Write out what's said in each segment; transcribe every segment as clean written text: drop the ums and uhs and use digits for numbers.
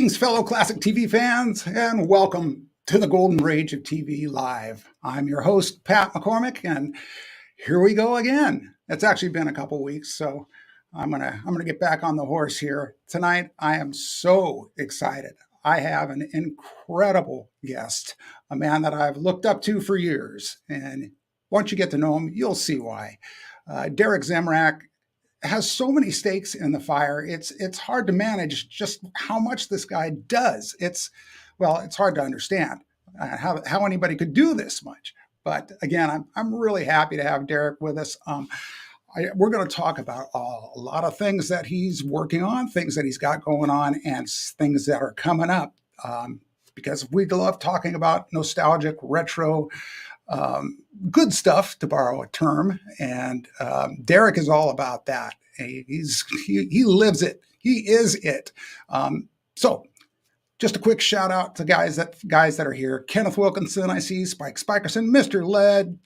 Greetings, fellow classic TV fans, and welcome to the Golden Age of TV Live. I'm your host, Pat McCormick, and here we go again. It's actually been a couple weeks, so I'm gonna get back on the horse here. Tonight, I am so excited. I have an incredible guest, a man that I've looked up to for years, and once you get to know him, you'll see why. Derek Zemrak has so many stakes in the fire. It's hard to manage just how much this guy does. It's hard to understand how anybody could do this much. But again, I'm really happy to have Derek with us. We're going to talk about a lot of things that he's working on, things that he's got going on, and things that are coming up. Because we love talking about nostalgic, retro, good stuff, to borrow a term, and Derek is all about that. He lives it. He is it. So, just a quick shout out to guys that are here. Kenneth Wilkinson, I see. Spike Spikerson, Mr. Led.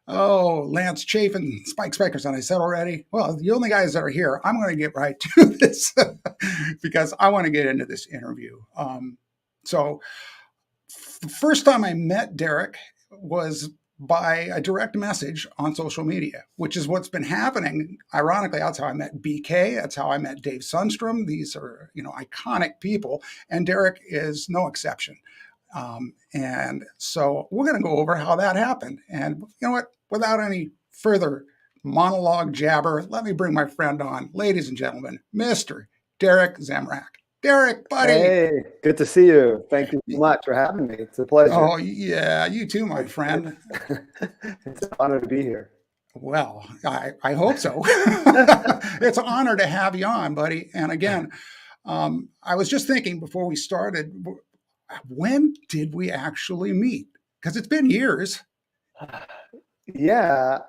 Oh, Lance Chafin, Spike Spikerson. I said already. Well, the only guys that are here. I'm going to get right to this because I want to get into this interview. So, the first time I met Derek was by a direct message on social media, which is what's been happening. Ironically, that's how I met BK. That's how I met Dave Sundstrom. These are, iconic people, and Derek is no exception. And so we're going to go over how that happened. And you know what? Without any further monologue jabber, let me bring my friend on. Ladies and gentlemen, Mr. Derek Zemrak. Derek, buddy. Hey, good to see you. Thank you so much for having me. It's a pleasure. Oh, yeah, you too, my friend. It's an honor to be here. Well, I hope so. It's an honor to have you on, buddy. And again, I was just thinking before we started, when did we actually meet? Because it's been years. Yeah.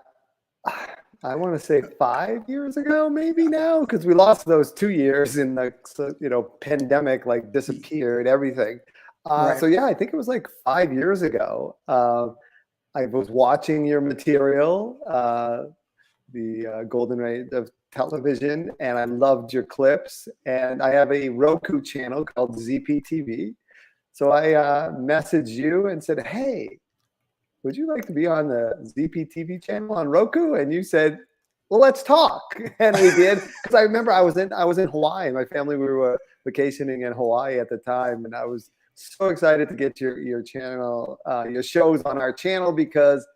I want to say 5 years ago, maybe now, because we lost those 2 years in the pandemic, disappeared everything. Right. So yeah, I think it was like 5 years ago. I was watching your material, the Golden Age of Television, and I loved your clips. And I have a Roku channel called ZPTV. So I messaged you and said, "Hey, would you like to be on the ZPTV channel on Roku?" And you said, "Well, let's talk." And we did, because I remember I was in Hawaii. My family, we were vacationing in Hawaii at the time, and I was so excited to get your channel, your shows on our channel, because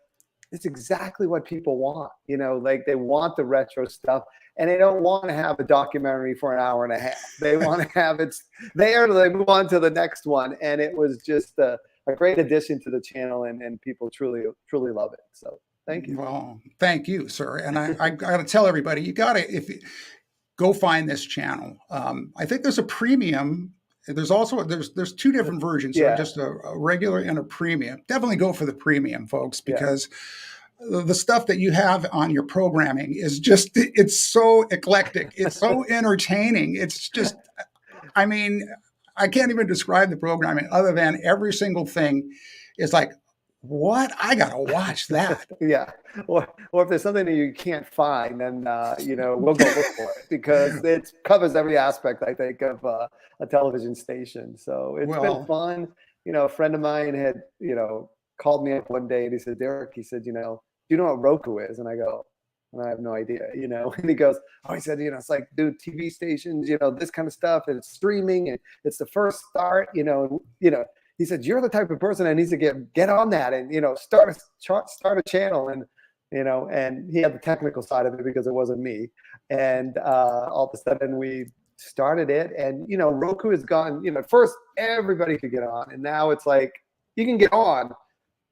it's exactly what people want. They want the retro stuff, and they don't want to have a documentary for an hour and a half. They want to have it there, they move on to the next one. And it was just a great addition to the channel, and people truly love it. So thank you. Well, thank you, sir. And I got to tell everybody, you got to go find this channel. I think there's a premium. There's also there's two different versions. Yeah. So just a regular and a premium. Definitely go for the premium, folks, because the stuff that you have on your programming is just, it's so eclectic. It's so entertaining. It's just, I can't even describe the programming other than every single thing is like, what? I got to watch that. Yeah. Or if there's something that you can't find, then, we'll go look for it, because it covers every aspect, I think, of a television station. So it's been fun. A friend of mine had, called me up one day and he said, "Derek," he said, "do you know what Roku is?" And I go, "I have no idea," and he goes, "Oh," he said, "it's like, dude, TV stations, this kind of stuff, and it's streaming, and it's the first start, he said, "You're the type of person that needs to get on that and, start a channel." And, and he had the technical side of it because it wasn't me. And all of a sudden we started it, and, Roku has gone, at first everybody could get on, and now it's like, you can get on,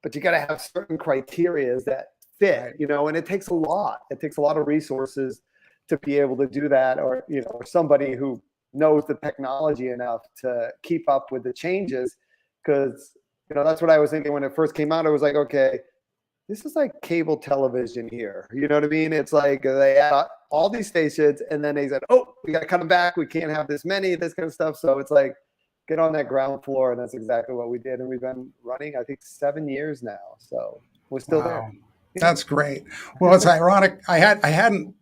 but you got to have certain criteria that fit, and it takes a lot. It takes a lot of resources to be able to do that, or, or somebody who knows the technology enough to keep up with the changes. Because, that's what I was thinking when it first came out. I was like, okay, this is like cable television here. You know what I mean? It's like they had all these stations, and then they said, "Oh, we got to cut them back. We can't have this many," this kind of stuff. So it's like, get on that ground floor. And that's exactly what we did. And we've been running, I think, 7 years now. So we're still there. That's great. Well, it's ironic. I hadn't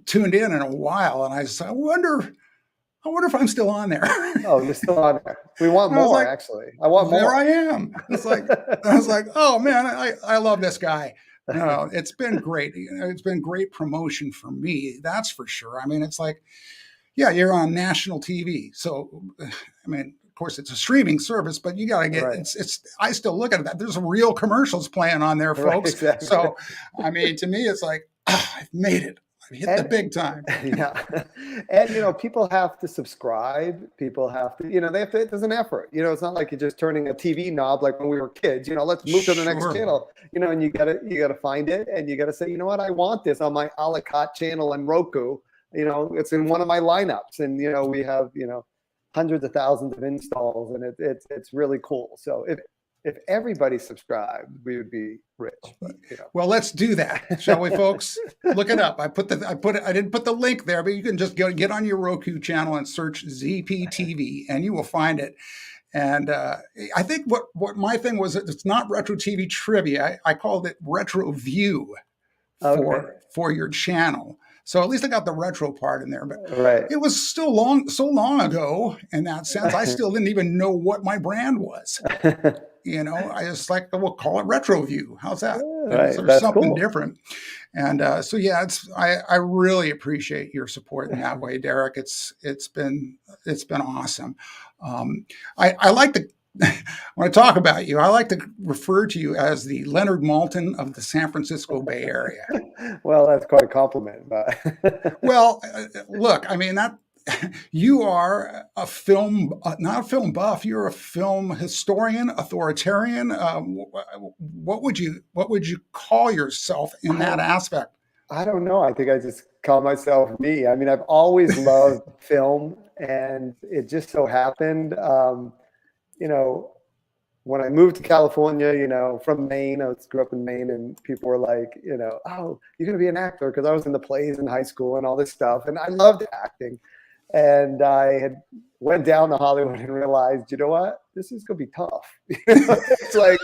tuned in a while, and I wonder I wonder if I'm still on there. Oh, you're still on there. We want more, like, actually. I want more. There I am. It's like, I was like, oh man, I love this guy. No, it's been great. It's been great promotion for me. That's for sure. I mean, it's like, yeah, you're on national TV. So, I mean, of course, it's a streaming service, but you got to get, it's, I still look at that. There's real commercials playing on there, folks. Right, exactly. So, I mean, to me, it's like, I've made it. Hit the big time. Yeah. And, you know, people have to subscribe. People have to, you know, there's an effort. You know, it's not like you're just turning a TV knob like when we were kids, you know, let's move to the next channel, you know, and you gotta find it, and you gotta say, you know what, I want this on my a la carte channel and Roku. You know, it's in one of my lineups, and, you know, we have, you know, hundreds of thousands of installs, and it's really cool. So if everybody subscribed, we would be rich. But, you know. Well, let's do that, shall we, folks? Look it up. I didn't put the link there, but you can just get on your Roku channel and search ZPTV, and you will find it. And I think what my thing was, it's not retro TV trivia. I called it retro view for your channel. So at least I got the retro part in there, but it was still so long ago in that sense. I still didn't even know what my brand was. You know, I just like, we'll call it retro view. How's that? Right. So That's something cool. different. And so, yeah, I really appreciate your support in that way, Derek. It's been awesome. I like to, when I talk about you, I like to refer to you as the Leonard Maltin of the San Francisco Bay Area. Well, that's quite a compliment. But well, look, I mean, you are a film, not a film buff. You're a film historian, authoritarian. What would you call yourself in that aspect? I don't know. I think I just call myself me. I mean, I've always loved film, and it just so happened, you know, when I moved to California, you know, from Maine, I grew up in Maine, and people were like, you know, oh, you're going to be an actor, because I was in the plays in high school and all this stuff, and I loved acting. And I had went down to Hollywood and realized, you know what, this is going to be tough. It's like,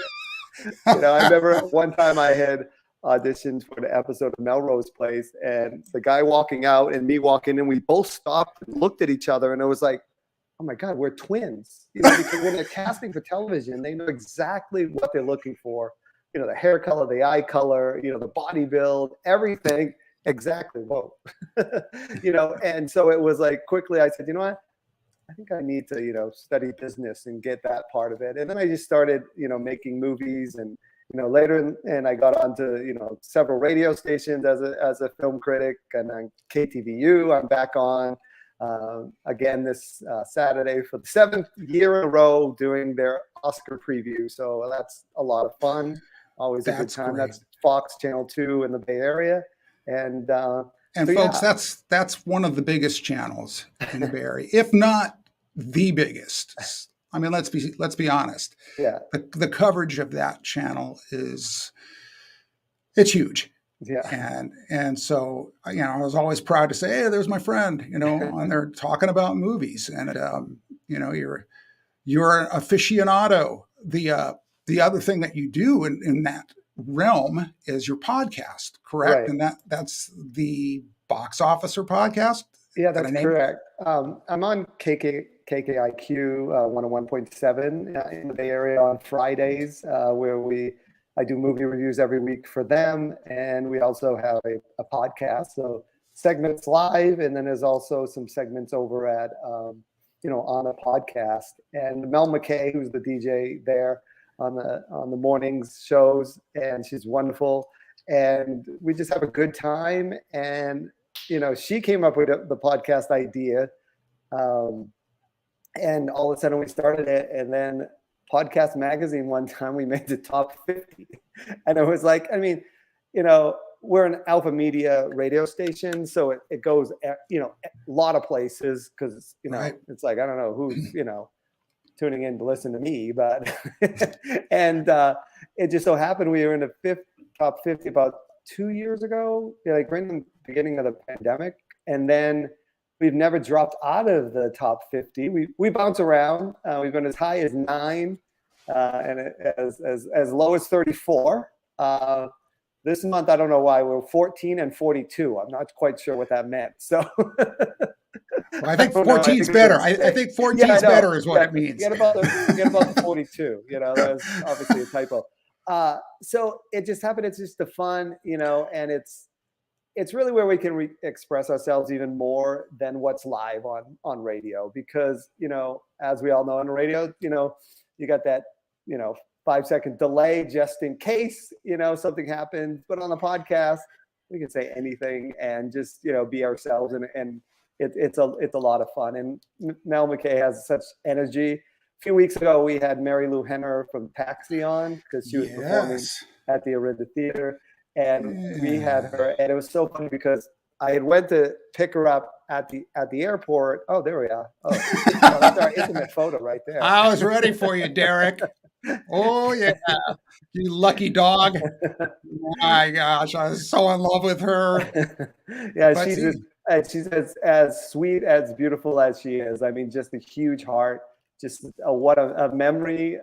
you know, I remember one time I had auditioned for the episode of Melrose Place, and the guy walking out and me walking in, we both stopped and looked at each other, and it was like, oh my God, we're twins. You know, because when they're casting for television, they know exactly what they're looking for. You know, the hair color, the eye color, you know, the body build, everything. Exactly. Whoa. You know, and so it was like, quickly I said, you know what, I think I need to, you know, study business and get that part of it. And then I just started, you know, making movies, and, you know, later, and I got onto, you know, several radio stations as a film critic, and on KTVU, I'm back on again this Saturday for the 7th year in a row doing their Oscar preview. So that's a lot of fun. Always a good time. Great. That's Fox Channel 2 in the Bay Area. And so, folks, yeah. that's one of the biggest channels in the Bay Area, if not the biggest. I mean, let's be honest. Yeah. The coverage of that channel it's huge. Yeah. And so, you know, I was always proud to say, hey, there's my friend, you know, on there talking about movies. And you know, you're an aficionado. The other thing that you do in that realm is your podcast, correct? Right. And that's the Box Officer podcast. Yeah, that's correct. I'm on KKIQ 101.7 in the Bay Area on Fridays, where I do movie reviews every week for them, and we also have a podcast. So segments live, and then there's also some segments over at you know, on a podcast. And Mel McKay, who's the DJ there on the mornings shows, and she's wonderful, and we just have a good time. And, you know, she came up with the podcast idea, and all of a sudden we started it, and then Podcast Magazine one time we made the top 50, and it was like, I mean, you know, we're an Alpha Media radio station, so it goes, you know, a lot of places, because, you know, it's like, I don't know who's, you know, tuning in to listen to me, but and it just so happened we were in the top 50 about 2 years ago, like right in the beginning of the pandemic, and then we've never dropped out of the top 50. We bounce around. We've been as high as 9, and as low as 34. This month, I don't know why, we're 14 and 42. I'm not quite sure what that meant. So Well, I think Oh, no, 14's better. I think 14's better is what it means. Forget about the 42. That was obviously a typo. So it just happened. It's just the fun, and it's really where we can express ourselves even more than what's live on radio, because as we all know, on the radio, you got that 5-second delay just in case something happens. But on the podcast, we can say anything and just be ourselves, and it's a lot of fun. And Mel McKay has such energy. A few weeks ago, we had Mary Lou Henner from Taxi on, because she was performing at the Orinda Theater, and we had her, and it was so funny because I had went to pick her up at the airport. Oh, there we are. Oh, that's our intimate photo right there. I was ready for you, Derek. Oh yeah, you lucky dog. My gosh, I was so in love with her. Yeah, she's as sweet, as beautiful as she is. I mean, just a huge heart. Just what a memory,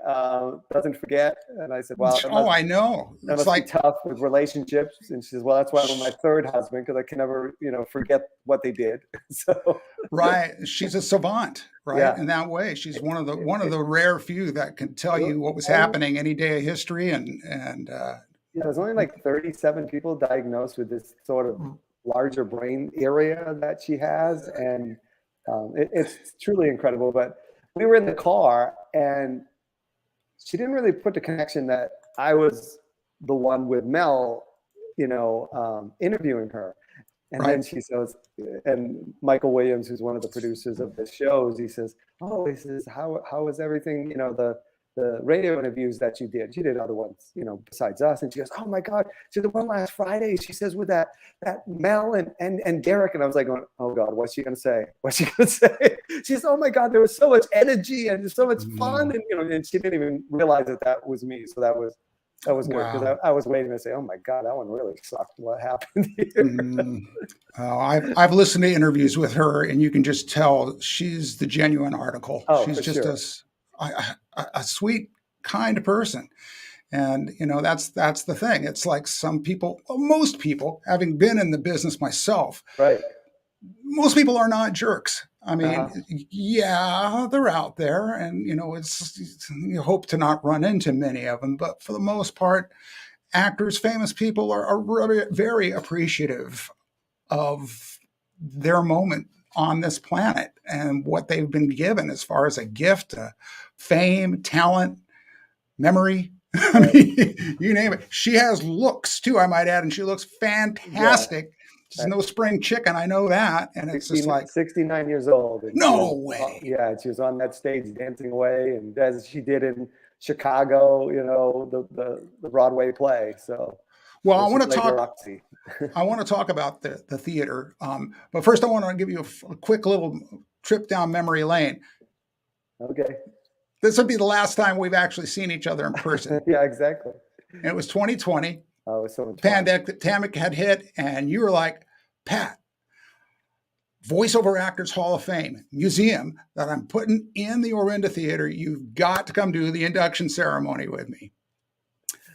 doesn't forget. And I said, well, I know. That must be tough with relationships. And she says, well, that's why I'm my third husband, because I can never, forget what they did. So right. She's a savant, right? Yeah. In that way. She's one of the rare few that can tell you what was happening any day of history. And there's only like 37 people diagnosed with this sort of larger brain area that she has. And it's truly incredible. But we were in the car, and she didn't really put the connection that I was the one with Mel, interviewing her. And then she says, and Michael Williams, who's one of the producers of the shows, he says, how was everything, the radio interviews that you did? She did other ones, besides us. And she goes, oh my God, she did one last Friday. She says, with that Mel and Derek. And I was like, going, oh God, what's she going to say? What's she going to say? She says, oh my God, there was so much energy and so much fun. And, and she didn't even realize that was me. So that was good, because I was waiting to say, oh my God, that one really sucked. What happened here? I've listened to interviews with her, and you can just tell she's the genuine article. She's just a sweet, kind person. And, that's the thing. It's like most people, having been in the business myself, right? Most people are not jerks. I mean, they're out there, and, you hope to not run into many of them. But for the most part, actors, famous people are really very appreciative of their moment on this planet and what they've been given as far as a gift, fame, talent, memory. I mean, you name it. She has looks too, I might add, and she looks fantastic. She's no spring chicken, I know that. And it's just like 69 years old. No way. Yeah, she was on that stage dancing away, and as she did in Chicago, the Broadway play. So well, I want to talk about the theater. But first I want to give you a quick little trip down memory lane. Okay. This would be the last time we've actually seen each other in person. Yeah, exactly. And it was 2020. Oh, it was so much fun. Pandemic had hit, and you were like, Pat, Voiceover Actors Hall of Fame museum that I'm putting in the Orinda Theater, you've got to come do the induction ceremony with me.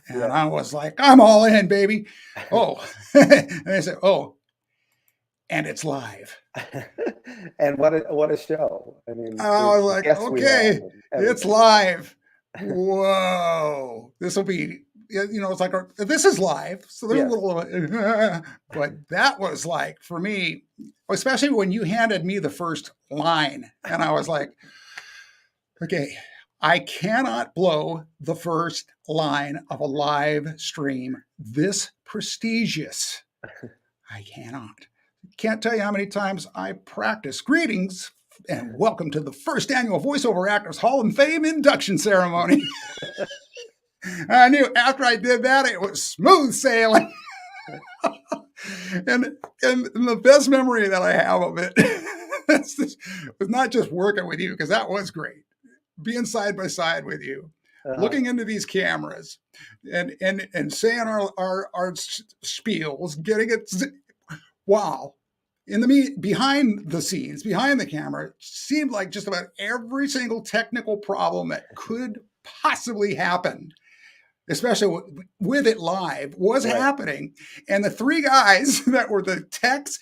And I was like, I'm all in, baby. Oh, and they said, oh, and it's live. And what a show. I mean, I was like, okay, it's live. Whoa, this will be, it's like, this is live. So there's a little, but that was like, for me, especially when you handed me the first line, and I was like, okay, I cannot blow the first line of a live stream this prestigious. I cannot. Can't tell you how many times I practice. Greetings and welcome to the first annual Voiceover Actors Hall of Fame induction ceremony. I knew after I did that, it was smooth sailing. and the best memory that I have of it was not just working with you, because that was great. Being side by side with you, looking into these cameras and saying our spiels, getting it. Wow. Behind the scenes, behind the camera, seemed like just about every single technical problem that could possibly happen, especially with it live, was happening. And the three guys that were the techs,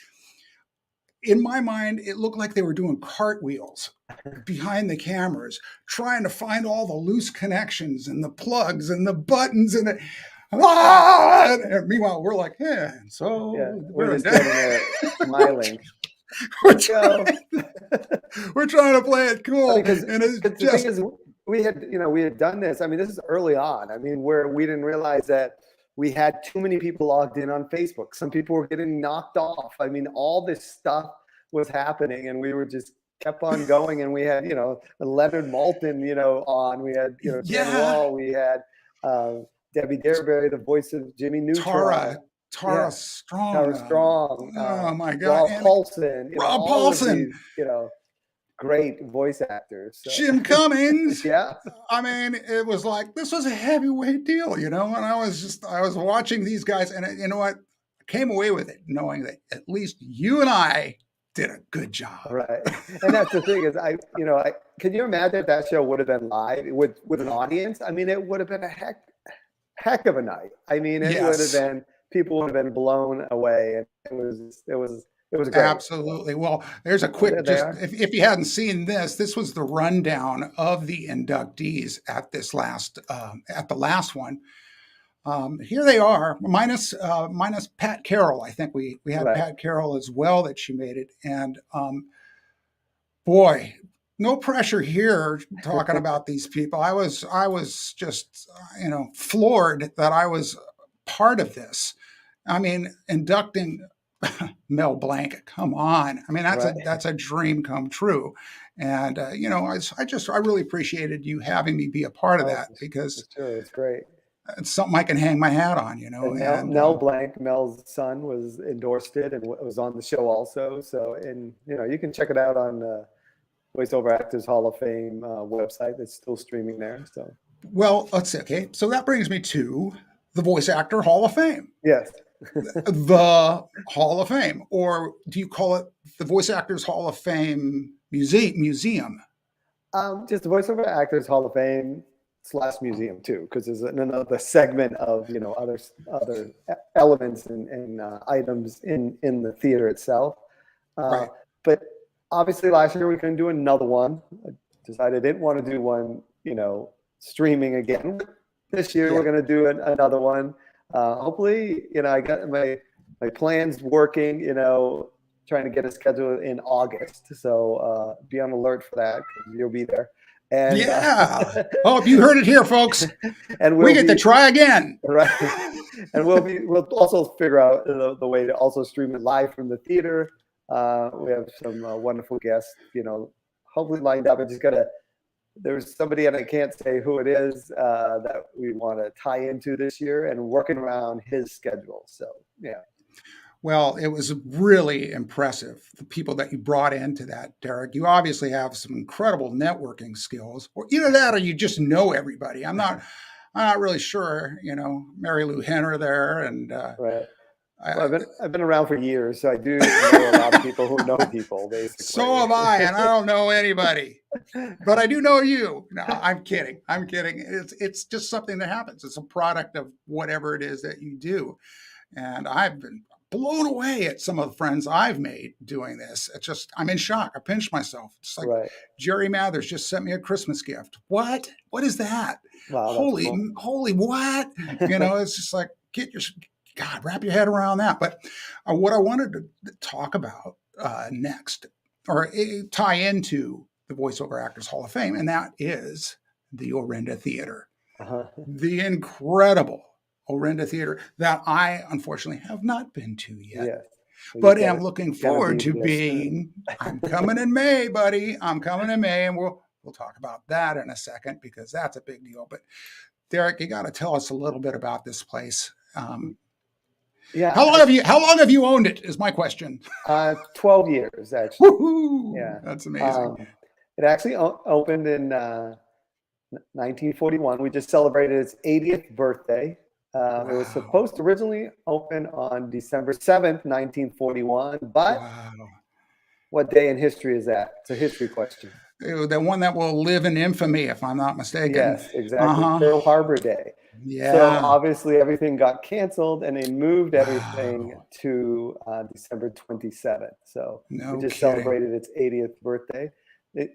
in my mind, it looked like they were doing cartwheels behind the cameras, trying to find all the loose connections and the plugs and the buttons and and meanwhile, we're like, yeah, so we're just sitting there smiling. we're trying to play it cool. Because the thing is, we had done this. I mean, this is early on. I mean, where we didn't realize that we had too many people logged in on Facebook. Some people were getting knocked off. I mean, all this stuff was happening, and we were just kept on going. And we had, Leonard Maltin, on. We had, Ken Wall. We had Debbie Derberry, the voice of Jimmy Neutron. Tara Strong. Oh my God. Rob Paulson. Rob Paulson. These, great voice actors. So. Jim Cummings. Yeah. I mean, it was like, this was a heavyweight deal, and I was watching these guys, and you know what? I came away with it knowing that at least you and I did a good job. Right. And that's the thing is, can you imagine if that show would have been live with an audience? I mean, it would have been a heck of a night. I mean, it would have been, people would have been blown away. And it was great. Absolutely. Well, there's a quick, if you hadn't seen this was the rundown of the inductees at this last, at the last one. Here they are, minus Pat Carroll. I think we had Pat Carroll as well that she made it. And boy, no pressure here talking about these people. I was just, floored that I was part of this. I mean, inducting Mel Blanc, come on. I mean, that's a dream come true. And, I really appreciated you having me be a part of that, because it's great. It's something I can hang my hat on, And Mel Blanc, Mel's son, endorsed it and was on the show also. So, and you can check it out on Voiceover Actors Hall of Fame website. It's still streaming there. So, well, let's see. Okay, so that brings me to the Voice Actor Hall of Fame. Yes. The Hall of Fame, or do you call it the Voice Actors Hall of Fame museum? Just the Voiceover Actors Hall of Fame / museum too, because there's another segment of other elements and items in the theater itself. Right. But obviously last year we couldn't do another one. I decided I didn't want to do one, streaming again. This year we're going to do another one. Hopefully, I got my plans working, trying to get a schedule in August. So be on alert for that, because you'll be there. And oh, you heard it here, folks. And we get to try again. Right. And we'll also figure out the way to also stream it live from the theater. We have some wonderful guests, hopefully lined up. There's somebody, and I can't say who it is, that we want to tie into this year, and working around his schedule. So, yeah. Well, it was really impressive, the people that you brought into that, Derek. You obviously have some incredible networking skills, or either that or you just know everybody. I'm not really sure, Mary Lou Henner there. And right. I've been around for years, so I do know a lot of people who know people, basically. So have I, and I don't know anybody, but I do know you. No, I'm kidding. It's just something that happens. It's a product of whatever it is that you do. And I've been blown away at some of the friends I've made doing this. I'm in shock. I pinched myself. It's like Jerry Mathers just sent me a Christmas gift. What is that? Wow, holy what? It's just like, wrap your head around that. But what I wanted to talk about next, or tie into the Voiceover Actors Hall of Fame, and that is the Orinda Theater. The incredible Orinda Theater that I unfortunately have not been to yet. Yeah. But am looking forward to being. I'm coming in May, buddy. I'm coming in May, and we'll talk about that in a second, because that's a big deal. But Derek, you got to tell us a little bit about this place. Yeah. How long have you owned it? Is my question. 12 years actually. Woo-hoo! Yeah, that's amazing. It actually opened in 1941. We just celebrated its 80th birthday. It was supposed to originally open on December 7th, 1941. But what day in history is that? It's a history question. The one that will live in infamy, if I'm not mistaken. Yes, exactly. Pearl Harbor Day. Yeah. So obviously everything got canceled, and they moved everything to December 27th. So we just celebrated its 80th birthday.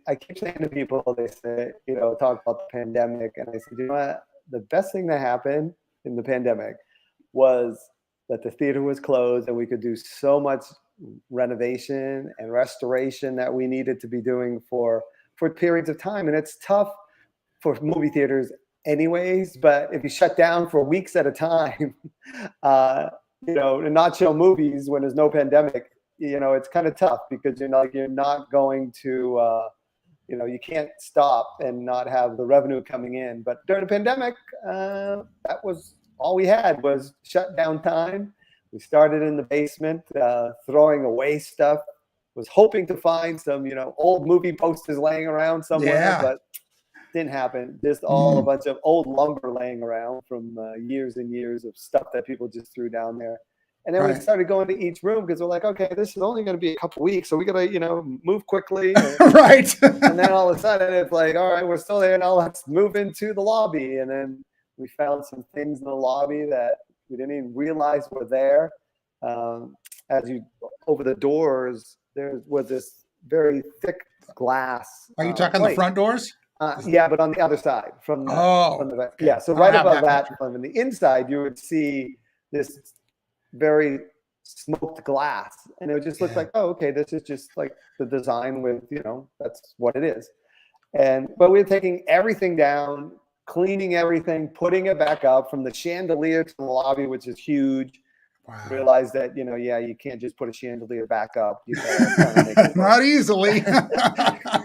I keep saying to people, they say, talk about the pandemic, and I said, you know what? The best thing that happened in the pandemic was that the theater was closed, and we could do so much renovation and restoration that we needed to be doing for periods of time. And it's tough for movie theaters anyways, but if you shut down for weeks at a time, and not show movies when there's no pandemic, it's kind of tough, because you're not going to, you can't stop and not have the revenue coming in. But during the pandemic, that was all we had, was shutdown time. We started in the basement, throwing away stuff. Was hoping to find some, old movie posters laying around somewhere, but didn't happen. Just all a bunch of old lumber laying around from years and years of stuff that people just threw down there. And then we started going to each room, because we're like, okay, this is only going to be a couple weeks, so we got to, move quickly. And, and then all of a sudden, it's like, all right, we're still there now. Let's move into the lobby. And then we found some things in the lobby that we didn't even realize were there. As you over the doors, there was this very thick glass. Are you talking the front doors? Yeah, but on the other side from the yeah. So right above that, from the inside, you would see this very smoked glass, and it would just look like, oh, okay, this is just like the design with, that's what it is. But we're taking everything down, cleaning everything, putting it back up, from the chandelier to the lobby, which is huge. Realize that, you can't just put a chandelier back up. You gotta make it not easily.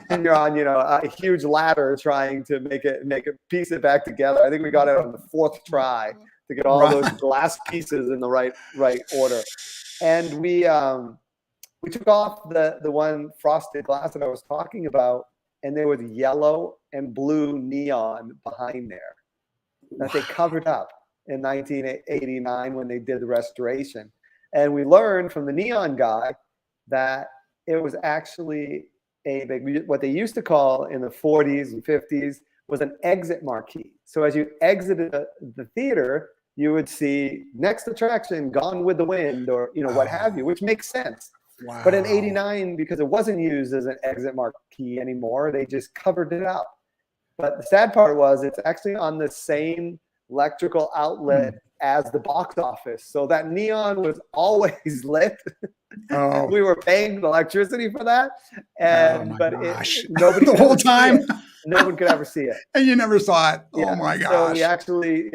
And you're on, a huge ladder trying to make it piece it back together. I think we got it on the 4th try to get all those glass pieces in the right order. And we took off the one frosted glass that I was talking about, and there was yellow and blue neon behind there that they covered up in 1989 when they did the restoration. And we learned from the neon guy that it was actually what they used to call in the 40s and 50s was an exit marquee. So as you exited the theater, you would see next attraction, Gone with the Wind, or what have you, which makes sense. But in 89, because it wasn't used as an exit marquee anymore, they just covered it up. But the sad part was, it's actually on the same electrical outlet as the box office. So that neon was always lit. We were paying the electricity for that. But nobody the whole time. No one could ever see it. And you never saw it. Yeah. Oh my gosh. So we actually,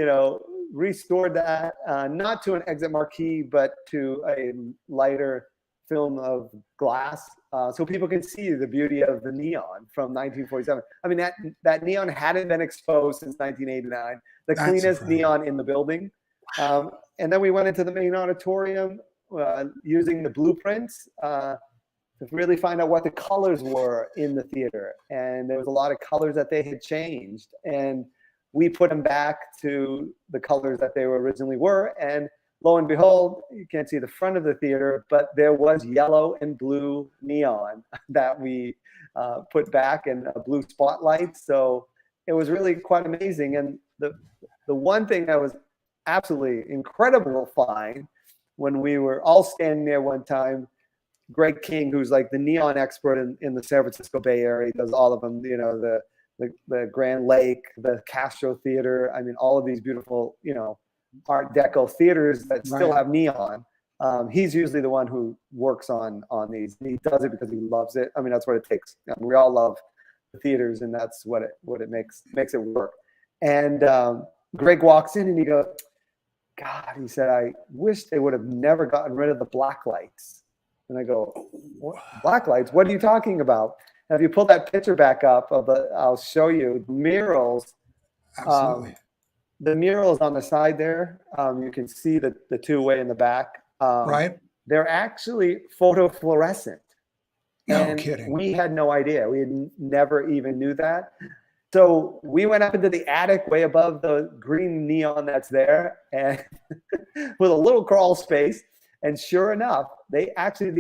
restored that, not to an exit marquee, but to a lighter film of glass, so people can see the beauty of the neon from 1947. I mean, that neon hadn't been exposed since 1989. The cleanest neon in the building. And then we went into the main auditorium using the blueprints to really find out what the colors were in the theater. And there was a lot of colors that they had changed. And we put them back to the colors that they originally were. And lo and behold, you can't see the front of the theater, but there was yellow and blue neon that we put back, and a blue spotlight. So it was really quite amazing. And the one thing that was absolutely incredible fine, when we were all standing there one time, Greg King, who's like the neon expert in the San Francisco Bay Area, he does all of them, the Grand Lake, the Castro Theater. I mean, all of these beautiful, Art Deco theaters that still have neon. He's usually the one who works on these. He does it because he loves it. I mean, that's what it takes. I mean, we all love the theaters, and that's what it makes it work. And Greg walks in and he goes, God, he said, I wish they would have never gotten rid of the black lights. And I go, what? Black lights? What are you talking about? And if you pull that picture back up I'll show you the murals. Absolutely. The murals on the side there, you can see the two-way in the back. They're actually photofluorescent. No kidding. We had no idea. We had never even knew that. So we went up into the attic way above the green neon that's there, and with a little crawl space. And sure enough, the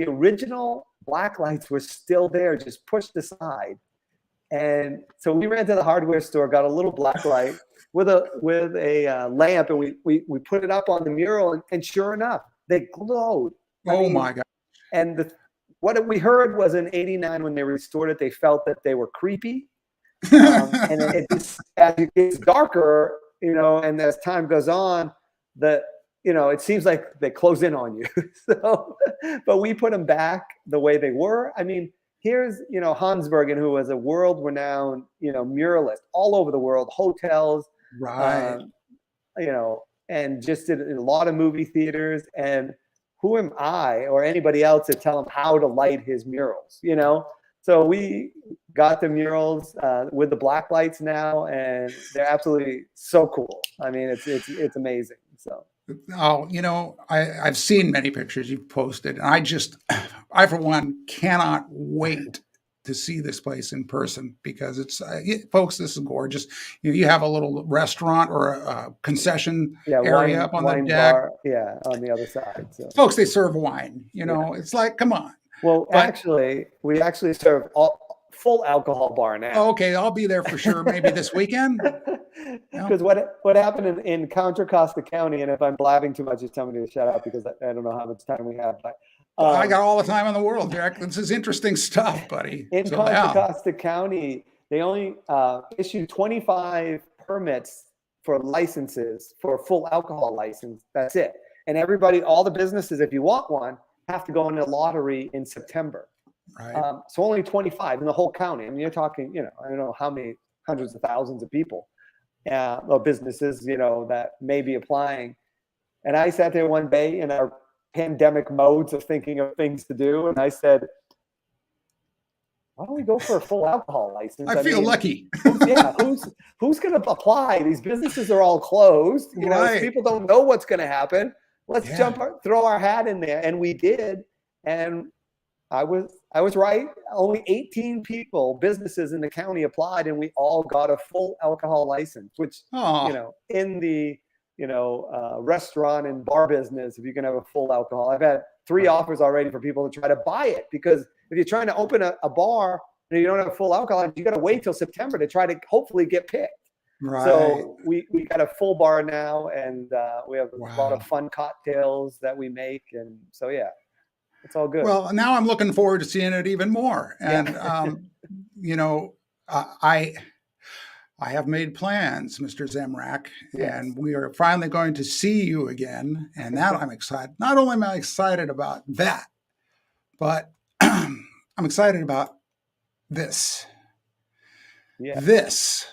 original black lights were still there, just pushed aside. And so we ran to the hardware store, got a little black light with a lamp, and we put it up on the mural, and sure enough, they glowed. Oh my God. And what we heard was in '89 when they restored it, they felt that they were creepy. And it just, as it gets darker, and as time goes on, it seems like they close in on you. So, but we put them back the way they were. I mean, here's, Hans Bergen, who was a world-renowned, muralist all over the world, hotels, right. And just did a lot of movie theaters. And who am I or anybody else to tell him how to light his murals, So we got the murals with the black lights now, and they're absolutely so cool. I mean, it's amazing. So. Oh, I've seen many pictures you've posted, and I for one cannot wait to see this place in person, because it's folks, this is gorgeous. You have a little restaurant or a concession area up on the deck. Bar, on the other side. So. Folks, they serve wine. It's like, come on. Well, actually, we serve full alcohol bar now. Oh, okay, I'll be there for sure. Maybe this weekend. Because what happened in Contra Costa County, and if I'm blabbing too much, just tell me to shut up, because I don't know how much time we have. But I got all the time in the world, Derek. This is interesting stuff, buddy. In Contra Costa County, they only issued 25 permits for licenses for a full alcohol license. That's it. And all the businesses, if you want one, have to go in a lottery in September. Right. So only 25 in the whole county. I mean, you're talking, I don't know how many hundreds of thousands of people or businesses, that may be applying. And I sat there one day in our pandemic modes of thinking of things to do, and I said, why don't we go for a full alcohol license? I feel lucky. Who's going to apply? These businesses are all closed. Right. People don't know what's going to happen. Let's throw our hat in there. And we did. And I was right. Only 18 businesses in the county applied, and we all got a full alcohol license, which, in the, restaurant and bar business, if you can have a full alcohol, I've had 3 offers already for people to try to buy it, because if you're trying to open a bar and you don't have a full alcohol, you got to wait till September to try to hopefully get picked. Right. So we got a full bar now, and we have a lot of fun cocktails that we make. And so, it's all good. Well, now I'm looking forward to seeing it even more. And, I have made plans, Mr. Zemrak, and we are finally going to see you again. And that I'm excited. Not only am I excited about that, but I'm excited about this. Yeah. This.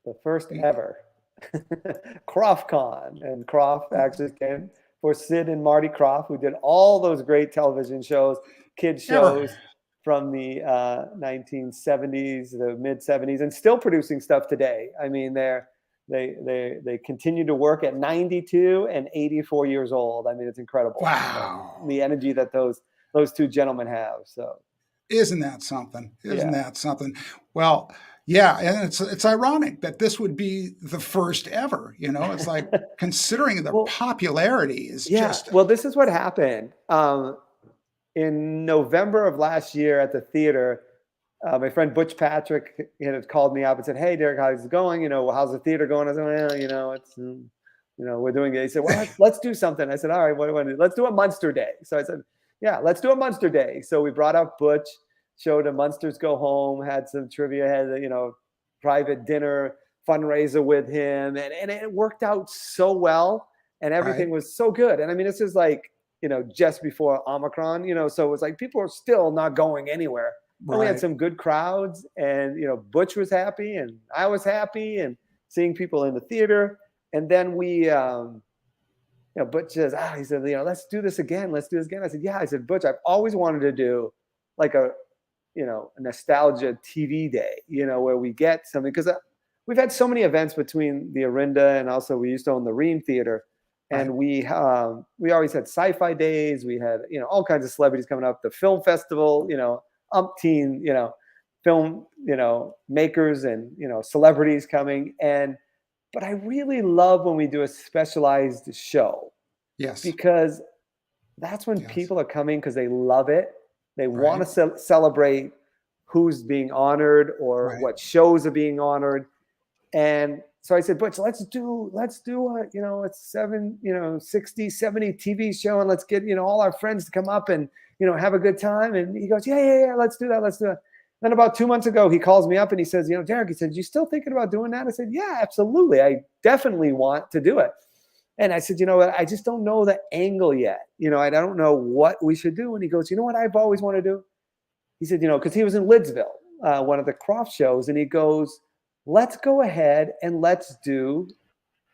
The first ever Krofft Kon. And Krofft actually came for Sid and Marty Krofft, who did all those great television shows, kids shows from the 1970s, the mid 70s, and still producing stuff today. I mean, they continue to work at 92 and 84 years old. I mean, it's incredible. Wow. The energy that those 2 gentlemen have. So, isn't that something? Isn't that something? Well, yeah, and it's ironic that this would be the first ever. It's like, considering the popularity is just. Well, this is what happened. In November of last year at the theater, my friend Butch Patrick had called me up and said, "Hey, Derek, how's it going? How's the theater going?" I said, "Well, it's we're doing it." He said, "Well, let's do something." I said, "All right, what do I do? Let's do a Munster Day." So I said, "Yeah, let's do a Munster Day." So we brought out Butch, showed a Munsters Go Home, had some trivia, had a private dinner fundraiser with him, and it worked out so well, and everything was so good. And I mean, this is like, just before Omicron, so it was like people are still not going anywhere. Right. And we had some good crowds, and Butch was happy, and I was happy, and seeing people in the theater. And then we Butch says, he said, let's do this again. Let's do this again. I said, yeah. I said, Butch, I've always wanted to do like a nostalgia TV day, where we get something, because we've had so many events between the Orinda, and also we used to own the Ream Theater. And we always had sci-fi days. We had, all kinds of celebrities coming up, the film festival, umpteen, film, makers and, celebrities coming. But I really love when we do a specialized show. Yes. Because that's when people are coming because they love it. They want to celebrate who's being honored or what shows are being honored. And so I said, Butch, let's do a, you know, it's 60, 70 TV show, and let's get, you know, all our friends to come up and, you know, have a good time. And he goes, yeah, let's do that. Then about 2 months ago, he calls me up and he says, you know, Derek, he said, you still thinking about doing that? I said, yeah, absolutely. I definitely want to do it. And I said, you know what? I just don't know the angle yet. You know, I don't know what we should do. And he goes, you know what I've always wanted to do? He said, you know, because he was in Lidsville, one of the Krofft shows. And he goes, let's go ahead and let's do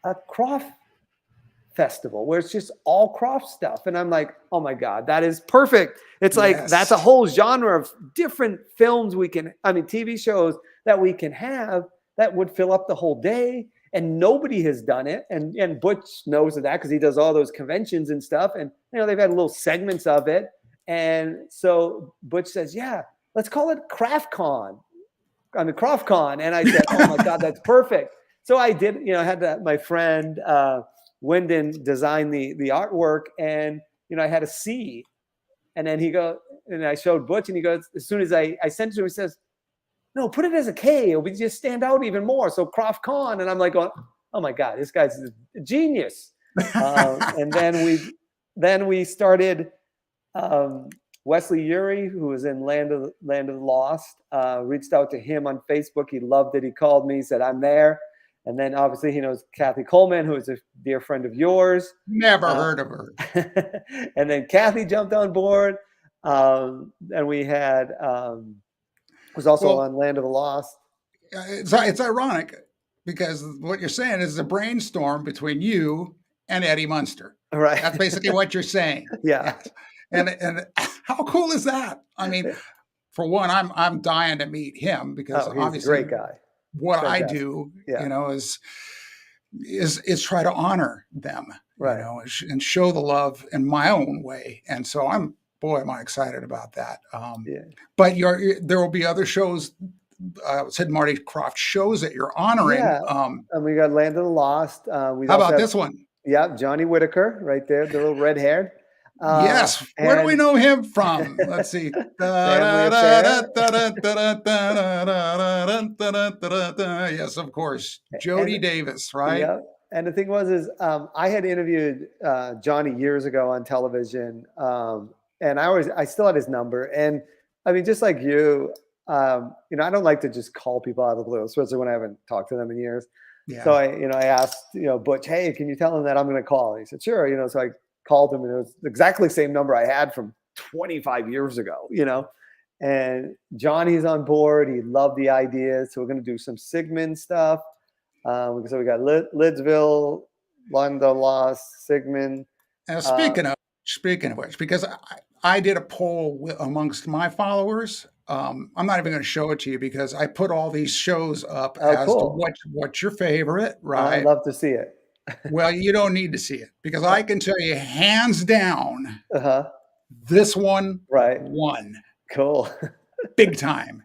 a Krofft festival where it's just all Krofft stuff. And I'm like, oh my God, that is perfect. It's like, that's a whole genre of different films TV shows that we can have that would fill up the whole day. And nobody has done it. And Butch knows of that because he does all those conventions and stuff. And, you know, they've had little segments of it. And so Butch says, yeah, let's call it CraftCon. Krofft Kon. And I said, oh my God, that's perfect. So I did, you know, I had my friend Wyndon design the artwork, and, you know, I had a C. And then he goes, and I showed Butch, and he goes, as soon as I sent it to him, he says, no, put it as a K. It'll just stand out even more. So Krofft Kon. And I'm like going, oh my God, this guy's a genius. And then we started Wesley Eure, who was in Land of the Lost, reached out to him on Facebook. He loved it. He called me, said, I'm there. And then obviously he knows Kathy Coleman, who is a dear friend of yours. Never heard of her. And then Kathy jumped on board. And we had, was also on Land of the Lost. It's ironic because what you're saying is a brainstorm between you and Eddie Munster. Right. That's basically what you're saying. Yeah. And how cool is that? I mean, for one, I'm dying to meet him because he's obviously a great guy. What I do, you know, is try to honor them, you know, and show the love in my own way. And so am I excited about that. But there will be other shows, Sid and Marty Krofft shows that you're honoring. And we got Land of the Lost. How about this one? Yeah, Johnny Whitaker right there, the little red haired. Yes. Where do we know him from? Let's see. Yes, of course. Jody Davis, right? Yeah. And the thing was, I had interviewed Johnny years ago on television, and I still had his number. And I mean, just like you, you know, I don't like to just call people out of the blue, especially when I haven't talked to them in years. Yeah. So I asked, you know, Butch, hey, can you tell him that I'm going to call? And he said, sure. You know, so I called him, and it was exactly the same number I had from 25 years ago, you know. And Johnny's on board. He loved the idea. So we're going to do some Sigmund stuff. So we got Lidsville, London Lost, Sigmund. And speaking of which, because I did a poll amongst my followers. I'm not even going to show it to you because I put all these shows up as to what's your favorite, right? I'd love to see it. Well, you don't need to see it because I can tell you hands down, this one won. Cool. Big time.